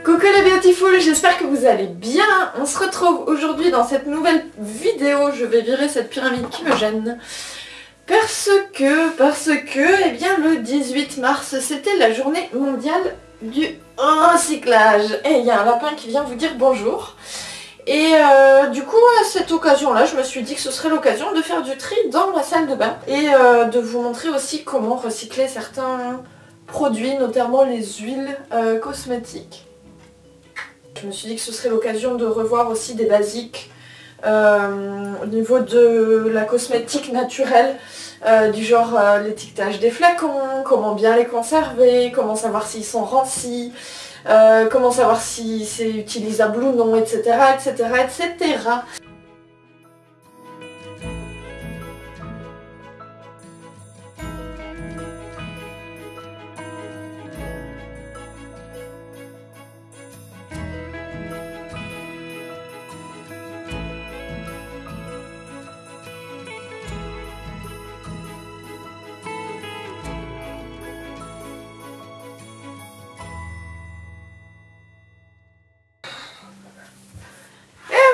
Coucou les beautiful, j'espère que vous allez bien. On se retrouve aujourd'hui dans cette nouvelle vidéo. Je vais virer cette pyramide qui me gêne. Parce que, eh bien le 18 mars, c'était la journée mondiale du recyclage. Et il y a un lapin qui vient vous dire bonjour. Et du coup, à cette occasion-là, je me suis dit que ce serait l'occasion de faire du tri dans la salle de bain. Et de vous montrer aussi comment recycler certains produits, notamment les huiles cosmétiques. Je me suis dit que ce serait l'occasion de revoir aussi des basiques au niveau de la cosmétique naturelle, du genre l'étiquetage des flacons, comment bien les conserver, comment savoir s'ils sont rancis, comment savoir si c'est utilisable ou non, etc. etc., etc.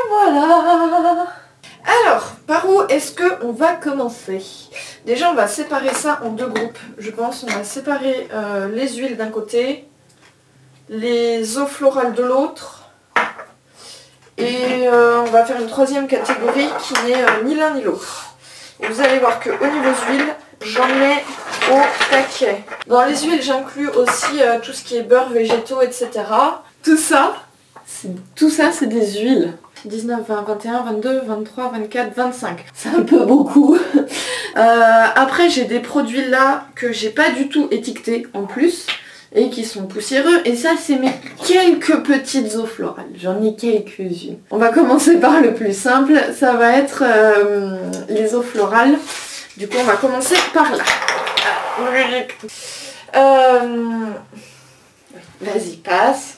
Voilà. Alors, par où est-ce qu'on va commencer? Déjà, on va séparer ça en deux groupes, je pense. On va séparer les huiles d'un côté, les eaux florales de l'autre. Et on va faire une troisième catégorie qui n'est ni l'un ni l'autre. Vous allez voir qu'au niveau huile, j'en ai au taquet. Dans les huiles, j'inclus aussi tout ce qui est beurre, végétaux, etc. Tout ça, c'est des huiles. 19, 20, 21, 22, 23, 24, 25. C'est un peu beaucoup. Après, j'ai des produits là que j'ai pas du tout étiquetés en plus et qui sont poussiéreux. Et ça, c'est mes quelques petites eaux florales. J'en ai quelques-unes. On va commencer par le plus simple. Ça va être les eaux florales. Du coup, on va commencer par là. Vas-y, passe.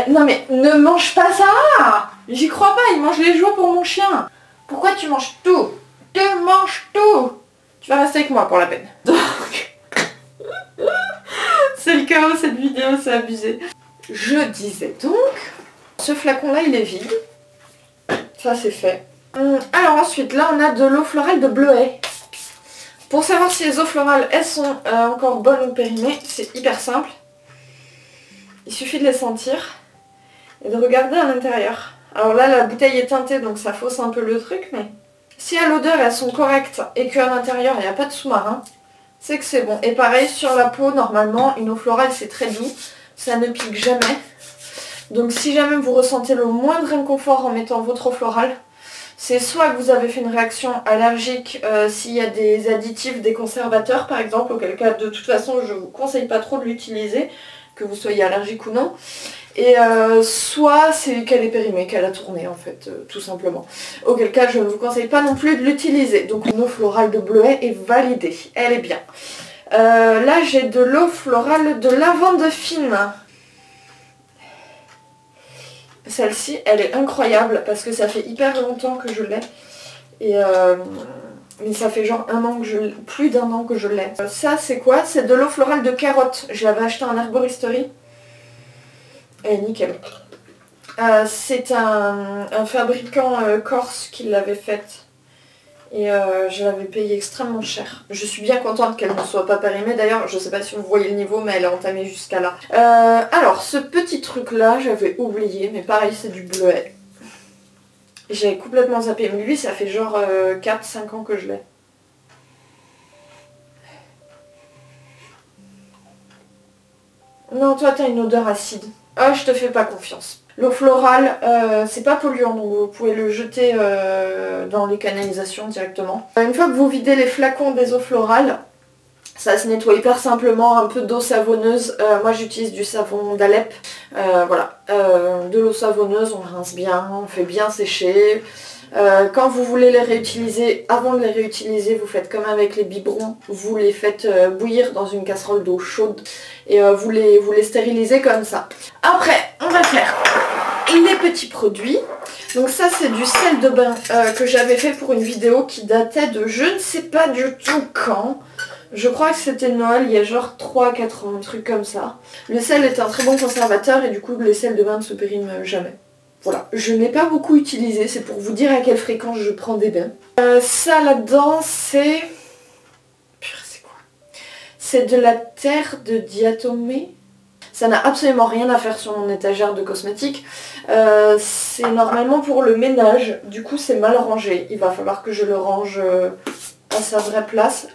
Non mais ne mange pas ça! J'y crois pas, il mange les jouets pour mon chien. Pourquoi tu manges tout? Tu manges tout! Tu vas rester avec moi pour la peine. Donc, c'est le chaos cette vidéo, c'est abusé. Je disais donc, ce flacon là il est vide. Ça c'est fait. Alors ensuite, là on a de l'eau florale de bleuet. Pour savoir si les eaux florales elles sont encore bonnes ou périmées, c'est hyper simple. Il suffit de les sentir et de regarder à l'intérieur. Alors là, la bouteille est teintée, donc ça fausse un peu le truc, mais si à l'odeur, elles sont correctes et qu'à l'intérieur, il n'y a pas de sous-marin, c'est que c'est bon. Et pareil, sur la peau, normalement, une eau florale, c'est très doux. Ça ne pique jamais. Donc si jamais vous ressentez le moindre inconfort en mettant votre eau florale, c'est soit que vous avez fait une réaction allergique, s'il y a des additifs, des conservateurs par exemple, auquel cas, de toute façon, je ne vous conseille pas trop de l'utiliser, que vous soyez allergique ou non, et soit c'est qu'elle est périmée, qu'elle a tourné en fait, tout simplement. Auquel cas je ne vous conseille pas non plus de l'utiliser. Donc une eau florale de bleuet est validée, elle est bien. Là j'ai de l'eau florale de lavande fine. Celle-ci elle est incroyable parce que ça fait hyper longtemps que je l'ai. Et mais ça fait genre plus d'un an que je l'ai. Ça c'est quoi? C'est de l'eau florale de carotte. Je l'avais acheté en herboristerie. Elle est nickel. C'est un fabricant corse qui l'avait faite. Et je l'avais payé extrêmement cher. Je suis bien contente qu'elle ne soit pas périmée. D'ailleurs, je sais pas si vous voyez le niveau, mais elle est entamée jusqu'à là. Alors, ce petit truc là, j'avais oublié. Mais pareil, c'est du bleuet. J'ai complètement zappé, mais lui ça fait genre 4-5 ans que je l'ai. Non, toi t'as une odeur acide. Ah, je te fais pas confiance. L'eau florale, c'est pas polluant, donc vous pouvez le jeter dans les canalisations directement. Une fois que vous videz les flacons des eaux florales, ça se nettoie hyper simplement, un peu d'eau savonneuse. Moi j'utilise du savon d'Alep. Voilà, de l'eau savonneuse, on rince bien, on fait bien sécher. Quand vous voulez les réutiliser, avant de les réutiliser, vous faites comme avec les biberons, vous les faites bouillir dans une casserole d'eau chaude et vous les stérilisez comme ça. Après, on va faire les petits produits. Donc ça c'est du sel de bain que j'avais fait pour une vidéo qui datait de je ne sais pas du tout quand. Je crois que c'était Noël il y a genre 3-4 ans, un truc comme ça. Le sel est un très bon conservateur et du coup les sels de bain ne se périment jamais. Voilà, je n'ai pas beaucoup utilisé, c'est pour vous dire à quelle fréquence je prends des bains. Ça là-dedans c'est... Purée, c'est quoi? C'est de la terre de diatomée. Ça n'a absolument rien à faire sur mon étagère de cosmétiques. C'est normalement pour le ménage, du coup c'est mal rangé. Il va falloir que je le range à sa vraie place.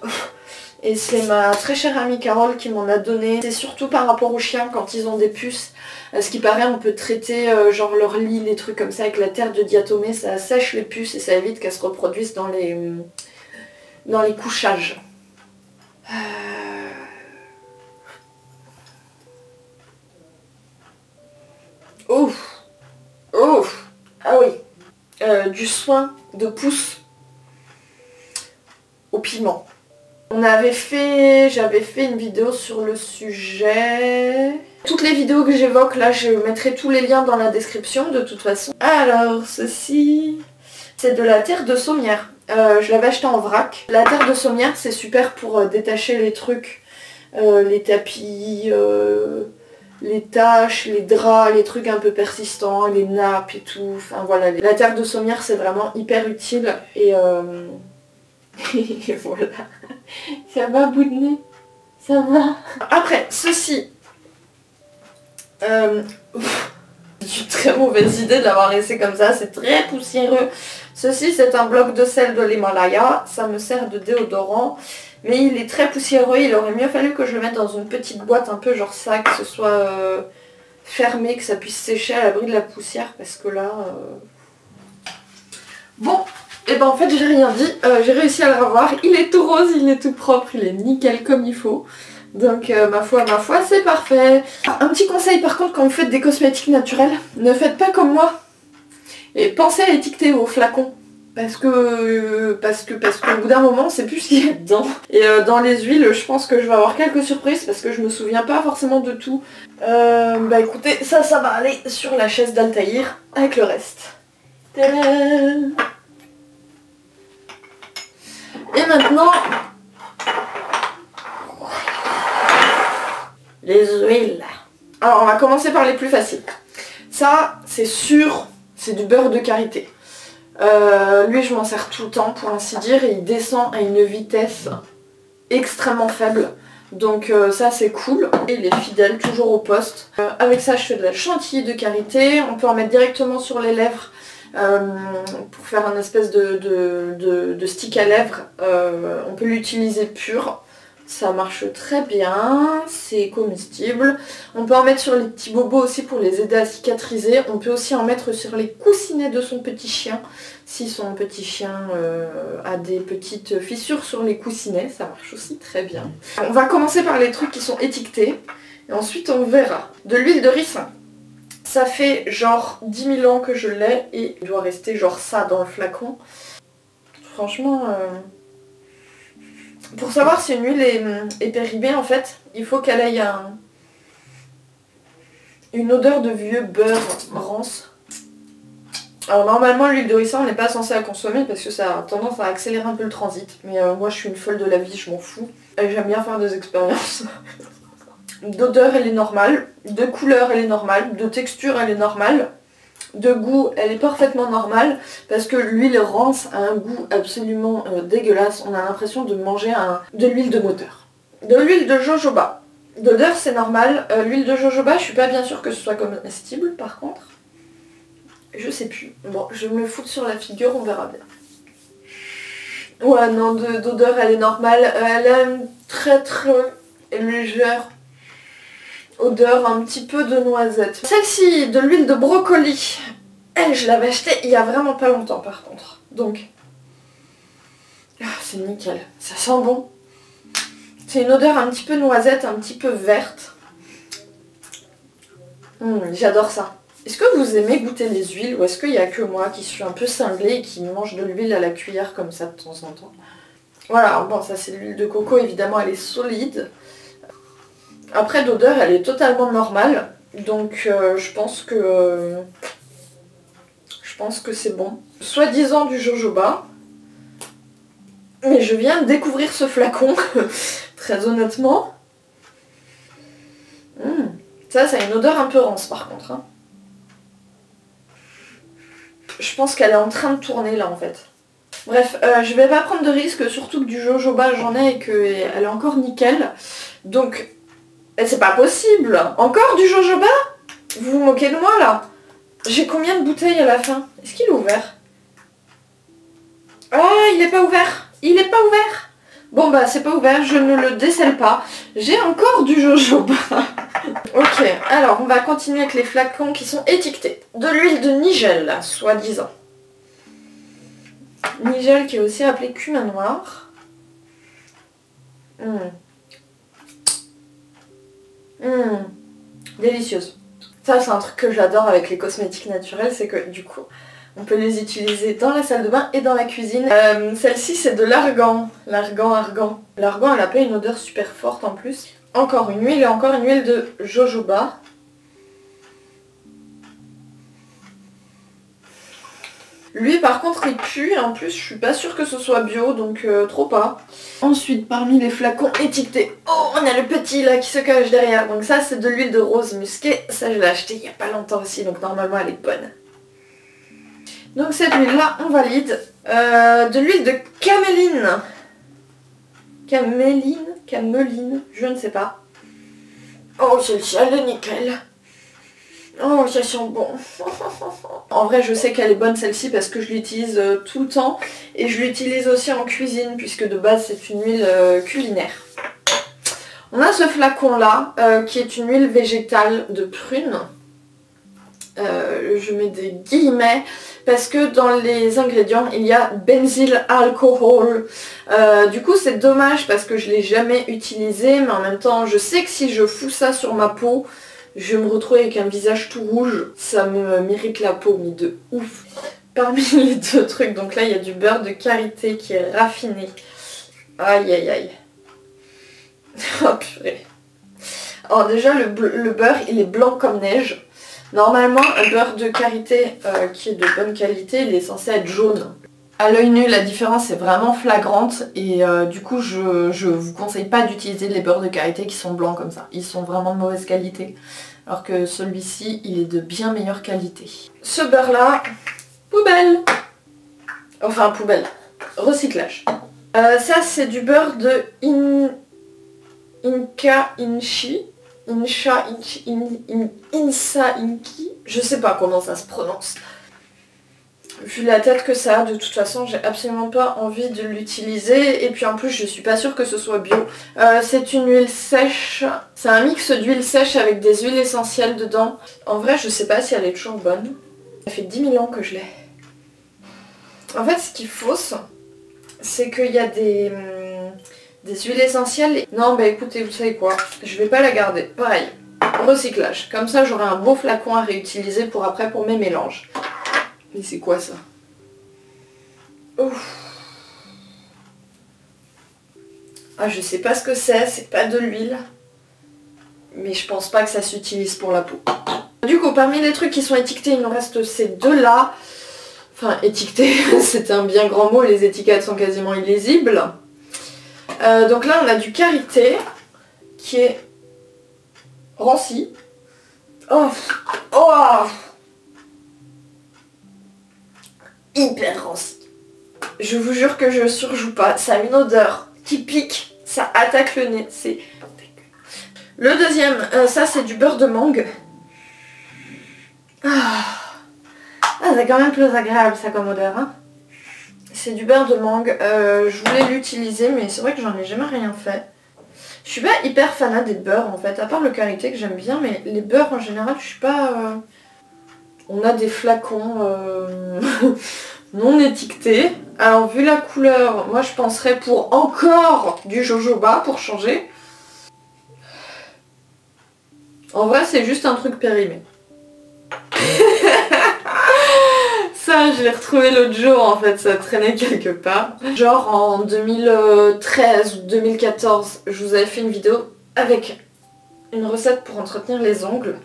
Et c'est ma très chère amie Carole qui m'en a donné. C'est surtout par rapport aux chiens quand ils ont des puces. Ce qui paraît, on peut traiter genre leur lit, les trucs comme ça avec la terre de diatomée. Ça sèche les puces et ça évite qu'elles se reproduisent dans les couchages. Ouf. Ouf. Ah oui. Du soin de pouce au piment. J'avais fait une vidéo sur le sujet. Toutes les vidéos que j'évoque là, je mettrai tous les liens dans la description de toute façon. Alors, ceci, c'est de la terre de saumière. Je l'avais acheté en vrac. La terre de saumière, c'est super pour détacher les trucs, les tapis, les taches, les draps, les trucs un peu persistants, les nappes et tout. Enfin voilà, la terre de saumière, c'est vraiment hyper utile et... Et voilà. Ça va, bout de nez? Ça va? Après, ceci. C'est une très mauvaise idée de l'avoir laissé comme ça. C'est très poussiéreux. Ceci, c'est un bloc de sel de l'Himalaya. Ça me sert de déodorant. Mais il est très poussiéreux. Il aurait mieux fallu que je le mette dans une petite boîte un peu genre ça. Que ce soit fermé, que ça puisse sécher à l'abri de la poussière. Parce que là... Bon. Et ben en fait j'ai rien dit, j'ai réussi à le revoir, il est tout rose, il est tout propre, il est nickel comme il faut. Donc ma foi c'est parfait. Un petit conseil par contre quand vous faites des cosmétiques naturels, ne faites pas comme moi. Et pensez à étiqueter vos flacons. Parce que au bout d'un moment on sait plus ce qu'il y a dedans. Et dans les huiles je pense que je vais avoir quelques surprises parce que je me souviens pas forcément de tout. Bah écoutez, ça va aller sur la chaise d'Altaïr avec le reste. Tadam! Et maintenant, les huiles. Alors on va commencer par les plus faciles. Ça, c'est sûr, c'est du beurre de karité. Lui, je m'en sers tout le temps pour ainsi dire, et il descend à une vitesse extrêmement faible. Donc ça, c'est cool. Et il est fidèle, toujours au poste. Avec ça, je fais de la chantilly de karité. On peut en mettre directement sur les lèvres. Pour faire un espèce de stick à lèvres, on peut l'utiliser pur, ça marche très bien, c'est comestible. On peut en mettre sur les petits bobos aussi pour les aider à cicatriser. On peut aussi en mettre sur les coussinets de son petit chien, si son petit chien a des petites fissures sur les coussinets, ça marche aussi très bien. On va commencer par les trucs qui sont étiquetés, et ensuite on verra. De l'huile de ricin. Ça fait genre 10 000 ans que je l'ai et il doit rester genre ça dans le flacon. Franchement, pour savoir si une huile est périmée en fait, il faut qu'elle ait une odeur de vieux beurre rance. Alors normalement l'huile de ricin on n'est pas censé la consommer parce que ça a tendance à accélérer un peu le transit. Mais moi je suis une folle de la vie, je m'en fous. Et j'aime bien faire des expériences. D'odeur elle est normale, de couleur elle est normale, de texture elle est normale, de goût elle est parfaitement normale parce que l'huile rance a un goût absolument dégueulasse, on a l'impression de manger de l'huile de moteur. De l'huile de jojoba, d'odeur c'est normal, l'huile de jojoba je suis pas bien sûre que ce soit comestible par contre, je sais plus, bon je vais me le foutre sur la figure, on verra bien. Ouais non, d'odeur elle est normale, elle a une très légère odeur un petit peu de noisette. Celle-ci, de l'huile de brocoli. Elle, je l'avais achetée il y a vraiment pas longtemps par contre. Donc, c'est nickel. Ça sent bon. C'est une odeur un petit peu noisette, un petit peu verte. J'adore ça. Est-ce que vous aimez goûter les huiles ou est-ce qu'il n'y a que moi qui suis un peu cinglée et qui mange de l'huile à la cuillère comme ça de temps en temps? Voilà, bon ça c'est l'huile de coco, évidemment elle est solide. Après d'odeur elle est totalement normale, donc je pense que c'est bon. Soi-disant du jojoba. Mais je viens de découvrir ce flacon, très honnêtement. Ça a une odeur un peu rance par contre. Hein. Je pense qu'elle est en train de tourner là en fait. Bref, je vais pas prendre de risque, surtout que du jojoba j'en ai et qu'elle est encore nickel. Donc, c'est pas possible. Encore du jojoba? Vous vous moquez de moi là? J'ai combien de bouteilles à la fin? Est-ce qu'il est ouvert? Ah, il est pas ouvert. Il est pas ouvert. Bon bah c'est pas ouvert, je ne le décèle pas. J'ai encore du jojoba. Ok, alors on va continuer avec les flacons qui sont étiquetés. De l'huile de Nigel, soi-disant. Nigel qui est aussi appelé cumin noir. Délicieuse. Ça c'est un truc que j'adore avec les cosmétiques naturels, c'est que du coup on peut les utiliser dans la salle de bain et dans la cuisine. Celle-ci c'est de l'argan. L'argan. L'argan elle a pas une odeur super forte en plus. Encore une huile et encore une huile de jojoba. Lui par contre il pue et en plus je suis pas sûre que ce soit bio donc trop pas. Ensuite parmi les flacons étiquetés, oh on a le petit là qui se cache derrière. Donc ça c'est de l'huile de rose musquée, ça je l'ai acheté il y a pas longtemps aussi donc normalement elle est bonne. Donc cette huile là on valide. De l'huile de caméline. Cameline, je ne sais pas. Oh celle-ci elle est nickel. Oh, ça sent bon. En vrai, je sais qu'elle est bonne celle-ci parce que je l'utilise tout le temps. Et je l'utilise aussi en cuisine puisque de base c'est une huile culinaire. On a ce flacon-là qui est une huile végétale de prune. Je mets des guillemets parce que dans les ingrédients il y a benzyl alcohol. Du coup c'est dommage parce que je ne l'ai jamais utilisé. Mais en même temps, je sais que si je fous ça sur ma peau, je vais me retrouver avec un visage tout rouge, ça me mérite la peau, mais de ouf. Parmi les deux trucs, donc là il y a du beurre de karité qui est raffiné. Aïe aïe aïe. Oh purée. Alors déjà le beurre il est blanc comme neige. Normalement un beurre de karité qui est de bonne qualité, il est censé être jaune. À l'œil nu la différence est vraiment flagrante et du coup je vous conseille pas d'utiliser les beurres de karité qui sont blancs comme ça. Ils sont vraiment de mauvaise qualité. Alors que celui-ci il est de bien meilleure qualité. Ce beurre là, poubelle. Enfin poubelle, recyclage. Ça c'est du beurre de Insa Inki. Je sais pas comment ça se prononce. Vu la tête que ça a, de toute façon, j'ai absolument pas envie de l'utiliser. Et puis en plus, je suis pas sûre que ce soit bio. C'est une huile sèche. C'est un mix d'huile sèche avec des huiles essentielles dedans. En vrai, je sais pas si elle est toujours bonne. Ça fait 10 000 ans que je l'ai. En fait, ce qui est fausse, c'est qu'il y a des huiles essentielles. Non, bah écoutez, vous savez quoi, je vais pas la garder. Pareil, recyclage. Comme ça, j'aurai un beau flacon à réutiliser pour après pour mes mélanges. Mais c'est quoi ça? Ouf. Ah, je sais pas ce que c'est pas de l'huile. Mais je pense pas que ça s'utilise pour la peau. Du coup, parmi les trucs qui sont étiquetés, il nous reste ces deux-là. Enfin, étiquetés, c'est un bien grand mot, les étiquettes sont quasiment illisibles. Donc là, on a du karité, qui est ranci. Oh, oh, hyper ranci. Je vous jure que je surjoue pas. Ça a une odeur qui pique, ça attaque le nez. C'est le deuxième, ça c'est du beurre de mangue. Ah, c'est quand même plus agréable ça comme odeur. Hein. C'est du beurre de mangue. Je voulais l'utiliser, mais c'est vrai que j'en ai jamais rien fait. Je suis pas hyper fanat des beurres en fait, à part le karité que j'aime bien, mais les beurres en général, je suis pas... On a des flacons non étiquetés. Alors vu la couleur, moi je penserais pour encore du jojoba pour changer. En vrai c'est juste un truc périmé. Ça je l'ai retrouvé l'autre jour en fait, ça traînait quelque part. Genre en 2013 ou 2014, je vous avais fait une vidéo avec une recette pour entretenir les ongles.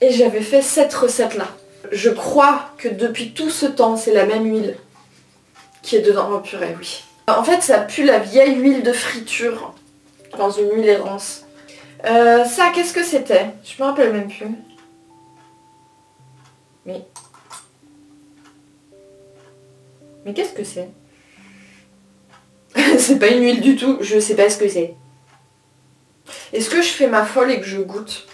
Et j'avais fait cette recette là. Je crois que depuis tout ce temps, c'est la même huile qui est dedans. Oh purée, oui. En fait ça pue la vieille huile de friture dans une huile errance. Ça qu'est-ce que c'était? Je me rappelle même plus. Mais qu'est-ce que c'est? C'est pas une huile du tout, je sais pas ce que c'est. Est-ce que je fais ma folle et que je goûte?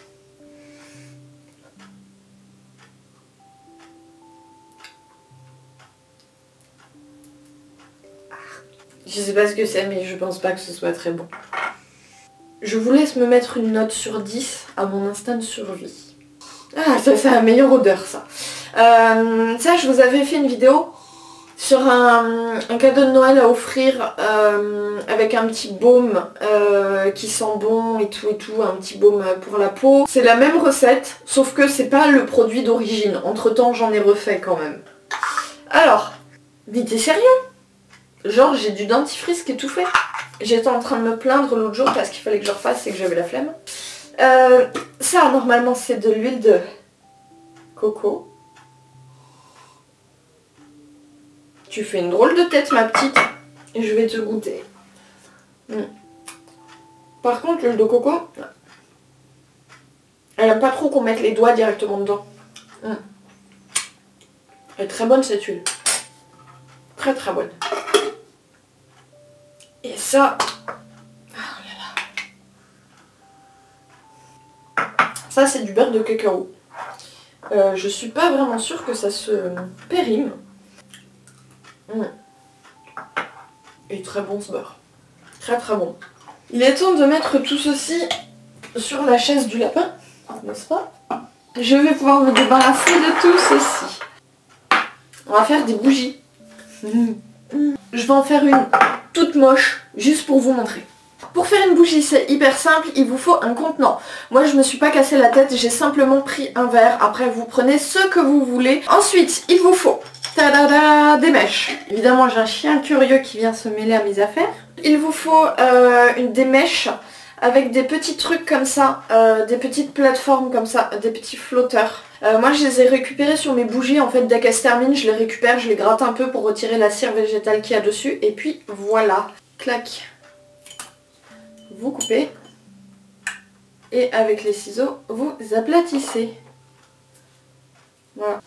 Je sais pas ce que c'est, mais je pense pas que ce soit très bon. Je vous laisse me mettre une note sur 10 à mon instinct de survie. Ah, ça a la meilleure odeur, ça. Ça, je vous avais fait une vidéo sur un cadeau de Noël à offrir avec un petit baume qui sent bon et tout, un petit baume pour la peau. C'est la même recette, sauf que c'est pas le produit d'origine. Entre temps, j'en ai refait quand même. Alors, mais t'es sérieux? Genre, j'ai du dentifrice qui est tout fait. J'étais en train de me plaindre l'autre jour parce qu'il fallait que je refasse et que j'avais la flemme. Ça, normalement, c'est de l'huile de coco. Tu fais une drôle de tête, ma petite. Et je vais te goûter. Par contre, l'huile de coco, elle aime pas trop qu'on mette les doigts directement dedans. Elle est très bonne, cette huile. Très très bonne. Et ça... Oh là là. Ça, c'est du beurre de cacao. Je suis pas vraiment sûre que ça se périme. Et très bon ce beurre. Très très bon. Il est temps de mettre tout ceci sur la chaise du lapin, n'est-ce pas? Je vais pouvoir me débarrasser de tout ceci. On va faire des bougies. Je vais en faire une toute moche, juste pour vous montrer. Pour faire une bougie, c'est hyper simple, il vous faut un contenant. Moi, je me suis pas cassé la tête, j'ai simplement pris un verre. Après, vous prenez ce que vous voulez. Ensuite, il vous faut des mèches. Évidemment, j'ai un chien curieux qui vient se mêler à mes affaires. Il vous faut des mèches avec des petits trucs comme ça, des petites plateformes comme ça, des petits flotteurs. Moi, je les ai récupérés sur mes bougies. En fait, dès qu'elles se terminent, je les récupère, je les gratte un peu pour retirer la cire végétale qu'il y a dessus. Et puis, voilà. Clac. Vous coupez. Et avec les ciseaux, vous aplatissez. Voilà.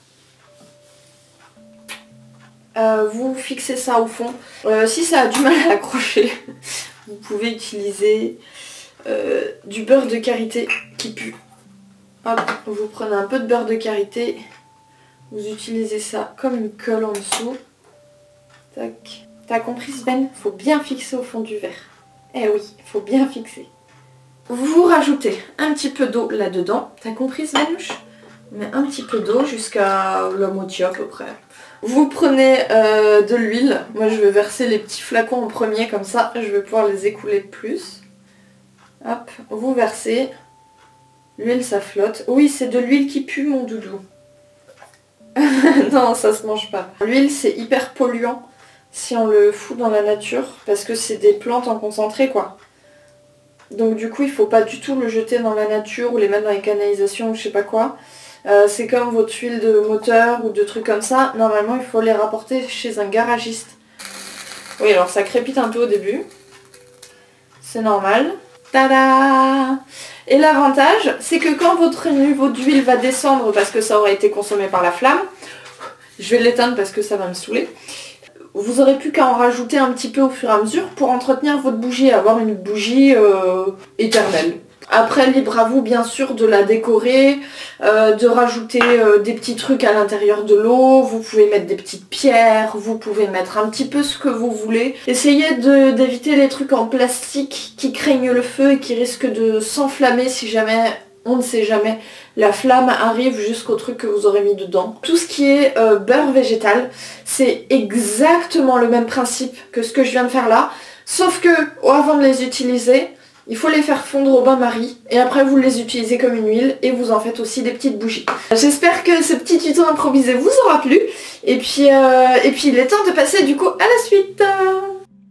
Vous fixez ça au fond. Si ça a du mal à accrocher, vous pouvez utiliser du beurre de karité qui pue. Hop, vous prenez un peu de beurre de karité, vous utilisez ça comme une colle en dessous. Tac. T'as compris, Sven? Faut bien fixer au fond du verre. Eh oui, il faut bien fixer. Vous rajoutez un petit peu d'eau là-dedans. T'as compris, Svenush? Mais un petit peu d'eau jusqu'à la moitié à peu près. Vous prenez de l'huile. Moi, je vais verser les petits flacons en premier, comme ça, je vais pouvoir les écouler plus. Hop, vous versez. L'huile, ça flotte. Oui, c'est de l'huile qui pue, mon doudou. Non, ça se mange pas. L'huile, c'est hyper polluant si on le fout dans la nature, parce que c'est des plantes en concentré, quoi. Donc du coup, il faut pas du tout le jeter dans la nature ou les mettre dans les canalisations ou je sais pas quoi. C'est comme votre huile de moteur ou de trucs comme ça. Normalement, il faut les rapporter chez un garagiste. Oui, alors ça crépite un peu au début. C'est normal. Tada! Et l'avantage, c'est que quand votre niveau d'huile va descendre parce que ça aurait été consommé par la flamme, je vais l'éteindre parce que ça va me saouler, vous aurez plus qu'à en rajouter un petit peu au fur et à mesure pour entretenir votre bougie et avoir une bougie éternelle. Après, libre à vous bien sûr de la décorer, de rajouter des petits trucs à l'intérieur de l'eau, vous pouvez mettre des petites pierres, vous pouvez mettre un petit peu ce que vous voulez. Essayez d'éviter les trucs en plastique qui craignent le feu et qui risquent de s'enflammer si jamais, on ne sait jamais, la flamme arrive jusqu'au truc que vous aurez mis dedans. Tout ce qui est beurre végétal, c'est exactement le même principe que ce que je viens de faire là, sauf que avant de les utiliser, il faut les faire fondre au bain-marie et après vous les utilisez comme une huile et vous en faites aussi des petites bougies. J'espère que ce petit tuto improvisé vous aura plu et puis il est temps de passer du coup à la suite.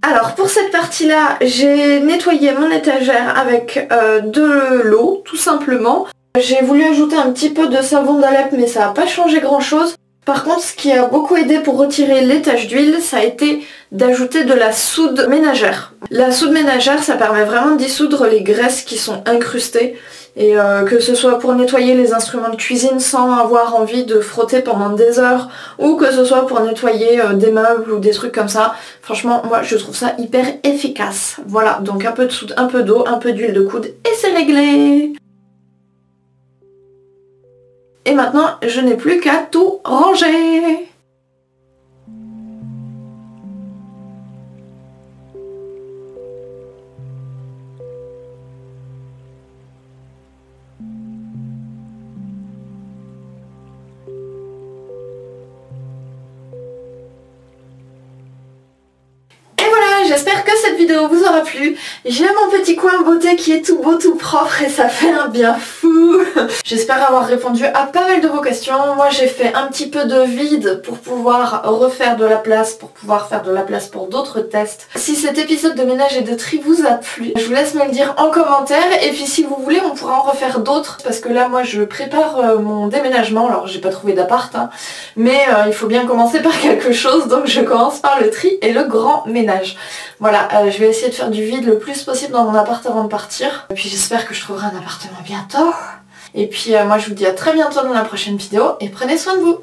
Alors pour cette partie là, j'ai nettoyé mon étagère avec de l'eau tout simplement. J'ai voulu ajouter un petit peu de savon d'Alep mais ça n'a pas changé grand chose. Par contre, ce qui a beaucoup aidé pour retirer les taches d'huile, ça a été d'ajouter de la soude ménagère. La soude ménagère, ça permet vraiment de dissoudre les graisses qui sont incrustées. Et que ce soit pour nettoyer les instruments de cuisine sans avoir envie de frotter pendant des heures, ou que ce soit pour nettoyer des meubles ou des trucs comme ça. Franchement, moi je trouve ça hyper efficace. Voilà, donc un peu de soude, un peu d'eau, un peu d'huile de coude et c'est réglé. Et maintenant, je n'ai plus qu'à tout ranger. J'espère que cette vidéo vous aura plu. J'ai mon petit coin beauté qui est tout beau, tout propre et ça fait un bien fou. J'espère avoir répondu à pas mal de vos questions. Moi j'ai fait un petit peu de vide pour pouvoir refaire de la place, pour pouvoir faire de la place pour d'autres tests. Si cet épisode de ménage et de tri vous a plu, je vous laisse me le dire en commentaire. Et puis si vous voulez, on pourra en refaire d'autres. Parce que là moi je prépare mon déménagement. Alors j'ai pas trouvé d'appart, hein, mais il faut bien commencer par quelque chose. Donc je commence par le tri et le grand ménage. Voilà, je vais essayer de faire du vide le plus possible dans mon appart avant de partir. Et puis j'espère que je trouverai un appartement bientôt. Et puis moi je vous dis à très bientôt dans la prochaine vidéo et prenez soin de vous.